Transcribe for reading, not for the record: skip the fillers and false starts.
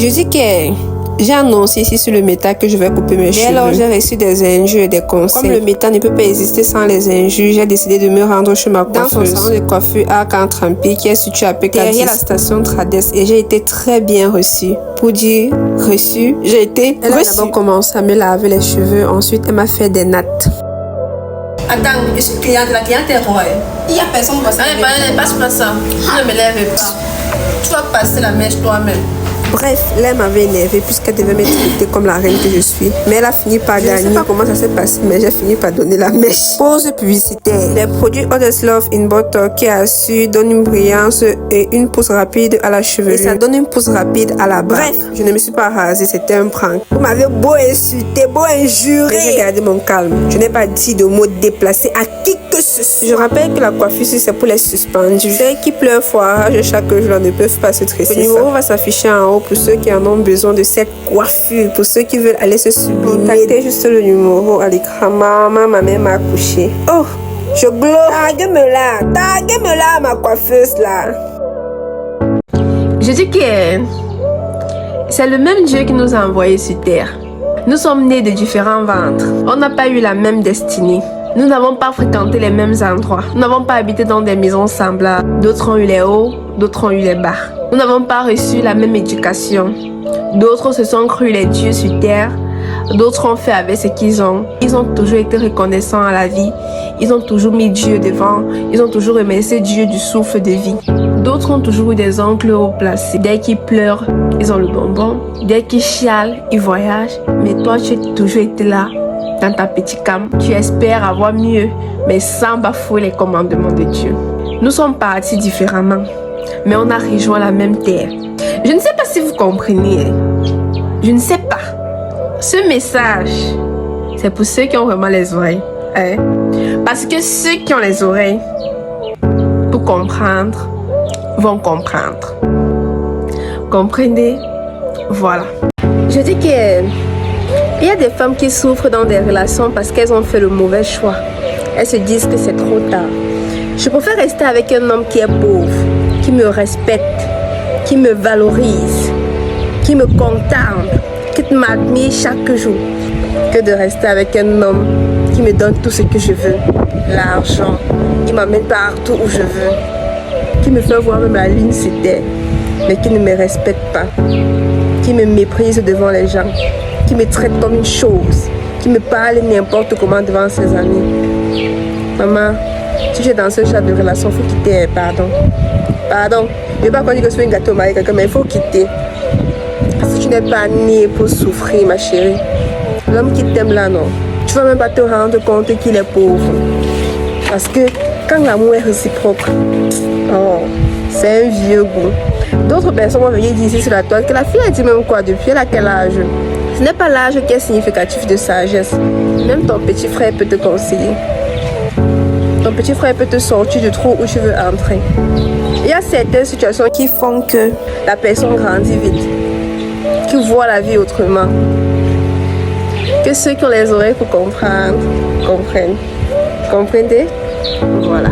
Je dis que j'ai annoncé ici sur le méta que je vais couper mes cheveux. Alors j'ai reçu des injures et des conseils. Comme le méta ne peut pas exister sans les injures, j'ai décidé de me rendre chez ma coiffeuse. Dans son salon de coiffure Arc en Trampé qui est situé à Pékin, derrière la station Trades, et j'ai été très bien reçue. Pour dire reçue, j'ai été reçue. Elle a d'abord commencé à me laver les cheveux, ensuite elle m'a fait des nattes. Attends, je suis cliente, la cliente est royale. Il n'y a personne qui va ça. Ne passe pas ça. Ne me lève pas. Tu vas passer la mèche toi-même. Bref, elle m'avait énervée puisqu'elle devait me traiter comme la reine que je suis. Mais elle a fini par gagner. Je ne sais pas comment ça s'est passé, mais j'ai fini par donner la mèche. Pause publicitaire. Les produits Others Love in Bottle qui assure donnent une brillance et une pousse rapide à la chevelure. Et ça donne une pousse rapide à la barbe. Bref, je ne me suis pas rasée, c'était un prank. Vous m'avez beau insulter, beau injurer. J'ai gardé mon calme. Je n'ai pas dit de mots déplacés à qui que ce soit. Je rappelle que la coiffure, c'est pour les suspendus. Ceux qui pleurent foirage chaque jour ne peuvent pas se tresser. Le numéro va s'afficher en haut pour ceux qui en ont besoin de cette coiffure, pour ceux qui veulent aller se sublimer. Contactez juste le numéro à l'écran. Maman, ma mère m'a accouché. Oh, je glow. Taguez-me là, ma coiffeuse là. Je dis que c'est le même Dieu qui nous a envoyés sur terre. Nous sommes nés de différents ventres. On n'a pas eu la même destinée. Nous n'avons pas fréquenté les mêmes endroits. Nous n'avons pas habité dans des maisons semblables. D'autres ont eu les hauts, d'autres ont eu les bas. Nous n'avons pas reçu la même éducation. D'autres se sont crus les dieux sur terre. D'autres ont fait avec ce qu'ils ont. Ils ont toujours été reconnaissants à la vie. Ils ont toujours mis Dieu devant. Ils ont toujours remercié Dieu du souffle de vie. D'autres ont toujours eu des oncles haut placés. Dès qu'ils pleurent, ils ont le bonbon. Dès qu'ils chialent, ils voyagent. Mais toi, tu as toujours été là. Dans ta petite cam, tu espères avoir mieux, mais sans bafouer les commandements de Dieu. Nous sommes partis différemment, mais on a rejoint la même terre. Je ne sais pas si vous comprenez. Je ne sais pas. Ce message, c'est pour ceux qui ont vraiment les oreilles. Hein? Parce que ceux qui ont les oreilles, pour comprendre, vont comprendre. Comprenez? Voilà. Je dis que il y a des femmes qui souffrent dans des relations parce qu'elles ont fait le mauvais choix. Elles se disent que c'est trop tard. Je préfère rester avec un homme qui est pauvre, qui me respecte, qui me valorise, qui me contemple, qui m'admire chaque jour, que de rester avec un homme qui me donne tout ce que je veux. L'argent, qui m'amène partout où je veux, qui me fait voir même la lune sur terre, mais qui ne me respecte pas, qui me méprise devant les gens, qui me traite comme une chose, qui me parle n'importe comment devant ses amis. Maman, si tu es dans ce genre de relation, il faut quitter. Pardon. Je ne veux pas qu'on dise que je suis une gâteau marié quelqu'un, mais il faut quitter. Parce que tu n'es pas née pour souffrir, ma chérie. L'homme qui t'aime là, non. Tu ne vas même pas te rendre compte qu'il est pauvre. Parce que quand l'amour est réciproque, oh, c'est un vieux goût. D'autres personnes vont venir dire ici sur la toile que la fille a dit même quoi depuis, elle a quel âge? Ce n'est pas l'âge qui est significatif de sagesse. Même ton petit frère peut te conseiller. Ton petit frère peut te sortir du trou où tu veux entrer. Il y a certaines situations qui font que la personne grandit vite, qui voit la vie autrement. Que ceux qui ont les oreilles pour comprendre, comprennent. Comprenez? Voilà.